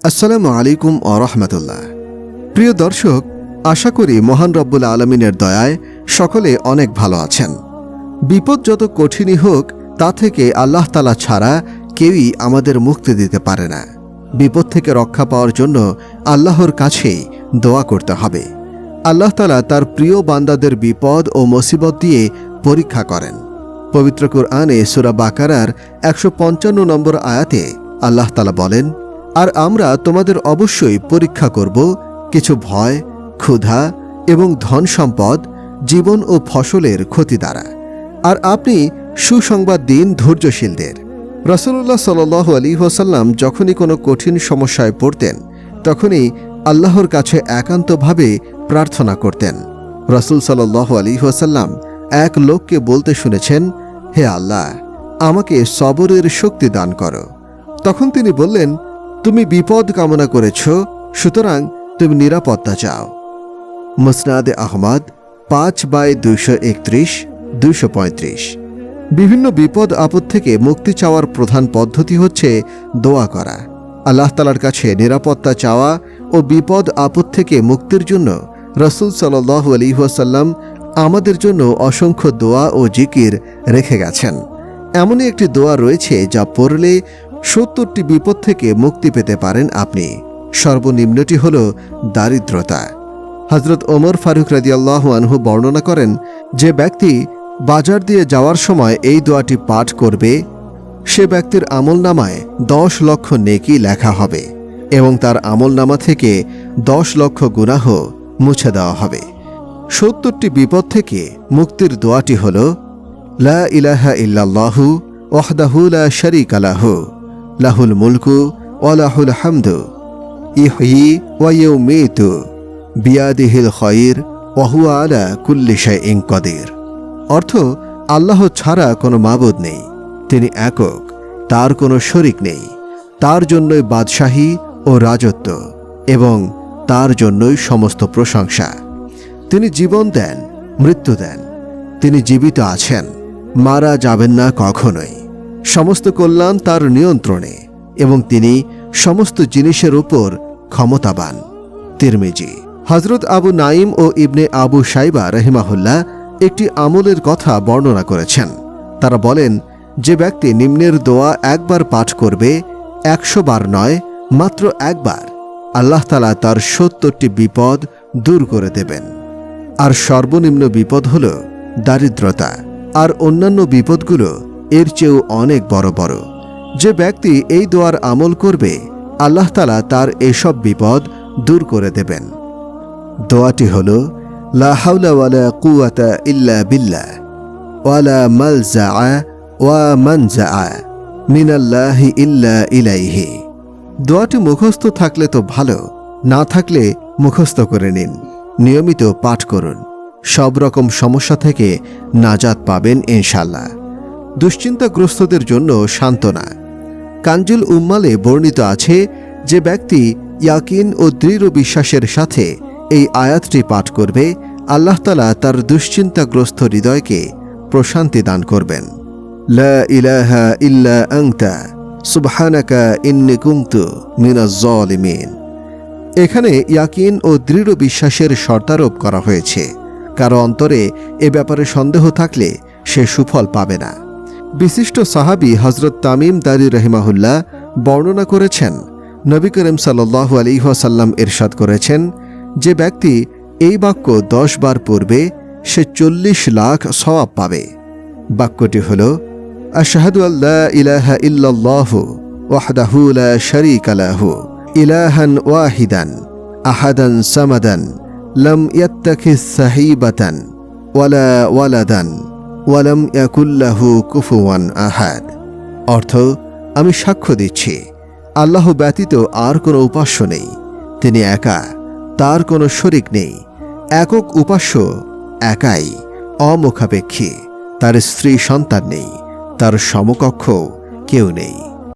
আসসালামু আলাইকুম ওয়া রাহমাতুল্লাহ। প্রিয় দর্শক, আশা করি মহান রব্বুল আলমিনের দয়ায় সকলে অনেক ভালো আছেন। বিপদ যত কঠিনই হোক, তা থেকে আল্লাহ তাআলা ছাড়া কেউই আমাদের মুক্তি দিতে পারে না। বিপদ থেকে রক্ষা পাওয়ার জন্য আল্লাহর কাছেই দোয়া করতে হবে। আল্লাহ তাআলা তার প্রিয় বান্দাদের বিপদ ও মুসিবত দিয়ে পরীক্ষা করেন। পবিত্র কুরআনে সূরা বাকারার ১৫৫ নম্বর আয়াতে আল্লাহ তাআলা বলেন, আর আমরা তোমাদের অবশ্যই পরীক্ষা করব কিছু ভয়, ক্ষুধা এবং ধন সম্পদ, জীবন ও ফসলের ক্ষতি দ্বারা। আর আপনি সুসংবাদ দিন ধৈর্যশীলদের। রাসূলুল্লাহ সাল্লাল্লাহু আলাইহি ওয়াসাল্লাম যখনই কোনো কঠিন সমস্যায় পড়তেন, তখনই আল্লাহর কাছে একান্তভাবে প্রার্থনা করতেন। রাসূল সাল্লাল্লাহু আলাইহি ওয়াসাল্লাম এক লোককে বলতে শুনেছেন, হে আল্লাহ, আমাকে সবরের শক্তি দান করো। তখন তিনি বললেন, তুমি বিপদ কামনা করেছ, সুতরাং তুমি নিরাপত্তা চাও। মুসনাদে আহমদ ৫/২৩১-২৩৫। বিভিন্ন বিপদ আপদ থেকে মুক্তি চাওয়ার প্রধান পদ্ধতি হচ্ছে দোয়া করা। আল্লাহ তাআলার কাছে নিরাপত্তা চাওয়া ও বিপদ আপদ থেকে মুক্তির জন্য রাসূল সাল্লাল্লাহু আলাইহি ওয়াসাল্লাম আমাদের জন্য অসংখ্য দোয়া ও জিকির রেখে গেছেন। এমনই একটি দোয়া রয়েছে যা পড়লে ৭০টি বিপদ থেকে মুক্তি পেতে পারেন আপনি। সর্বনিম্নটি হল দারিদ্রতা। হযরত ওমর ফারুক রাদিয়াল্লাহু আনহু বর্ণনা করেন, যে ব্যক্তি বাজার দিয়ে যাওয়ার সময় এই দোয়াটি পাঠ করবে, সে ব্যক্তির আমলনামায় ১০ লক্ষ নেকি লেখা হবে এবং তার আমলনামা থেকে ১০ লক্ষ গুনাহ মুছে দেওয়া হবে। ৭০টি বিপদ থেকে মুক্তির দোয়াটি হল, লা ইলাহা ইল্লাল্লাহু ওয়াহদাহু লা শারীকা লাহু লাহুল মুলকু ওয়া লাহুল হামদু ইহয়ি ওয়া ইউমীতু বিয়াদিহিল খায়র ওয়া হুয়া আলা কুল্লি শাইইন কাদির। অর্থ, আল্লাহ ছাড়া কোনো মাবুদ নেই, তিনি একক, তার কোনো শরিক নেই, তার জন্যই বাদশাহী ও রাজত্ব এবং তার জন্যই সমস্ত প্রশংসা। তিনি জীবন দেন, মৃত্যু দেন, তিনি জীবিত আছেন, মারা যাবেন না কখনোই। সমস্ত কল্যাণ তার নিয়ন্ত্রণে এবং তিনি সমস্ত জিনিসের উপর ক্ষমতাবান। তিরমিজি। হযরত আবু নাঈম ও ইবনে আবু শাইবা রাহিমাহুল্লাহ একটি আমলের কথা বর্ণনা করেছেন। তারা বলেন, যে ব্যক্তি নিম্নের দোয়া একবার পাঠ করবে, ১০০ বার নয়, মাত্র একবার, আল্লাহ তাআলা তার ৭০টি বিপদ দূর করে দেবেন। আর সর্বনিম্ন বিপদ হল দারিদ্রতা, আর অন্যান্য বিপদগুলো এর চেয়েও অনেক বড় বড়। যে ব্যক্তি এই দোয়ার আমল করবে, আল্লাহ তাআলা তার এসব বিপদ দূর করে দেবেন। দোয়াটি হল, লা হাওলা ওয়ালা কুওয়াতা ইল্লা বিল্লাহ ওয়ালা মালজাআ ওয়া মানজাআ মিনাল্লাহি ইল্লা ইলাইহি। দোয়াটি মুখস্থ থাকলে তো ভালো, না থাকলে মুখস্থ করে নিন, নিয়মিত পাঠ করুন। সব রকম সমস্যা থেকে নাজাত পাবেন ইনশাআল্লাহ। দুশ্চিন্তাগ্রস্তদের জন্য সান্ত্বনা। কানজুল উম্মালে বর্ণিত আছে, যে ব্যক্তি ইয়াকিন ও দৃঢ় বিশ্বাসের সাথে এই আয়াতটি পাঠ করবে, আল্লাহ তাআলা তার দুশ্চিন্তাগ্রস্ত হৃদয়কে প্রশান্তি দান করবেন। লা ইলাহা ইল্লা আনতা সুবহানাকা ইন্নী কুনতু মিনাজ জালিমিন। এখানে ইয়াকিন ও দৃঢ় বিশ্বাসের শর্তারোপ করা হয়েছে। কারো অন্তরে এ ব্যাপারে সন্দেহ থাকলে সে সুফল পাবে না। বিশিষ্ট সাহাবী হযরত তামিম দারি রাহিমাহুল্লাহ বর্ণনা করেছেন, নবী করিম সাল্লাল্লাহু আলাইহি ওয়াসাল্লাম ইরশাদ করেছেন, যে ব্যক্তি এই বাক্য ১০ বার পড়বে, সে ৪০ লাখ সওয়াব পাবে। বাক্যটি হল, আশহাদু আল্লা ইলাহা ইল্লাল্লাহু ওয়াহদাহু লা শারীকা লাহু ইলাহান ওয়াহিদান আহাদান সামাদান লাম ইয়াত্তাখিজ সাহিবাতান ওয়ালা ওয়ালাদান ওয়ালাম ইয়াকুল লাহু কুফুয়ান আহাদ। অর্থ, আমি সাক্ষ্য দিচ্ছি, আল্লাহ ব্যতীত আর কোনো উপাস্য নেই, তিনি একা, তার কোনো শরিক নেই, একক উপাস্য, একাই, অমুখাপেক্ষী, তার স্ত্রী সন্তান নেই, তার সমকক্ষ কেউ নেই।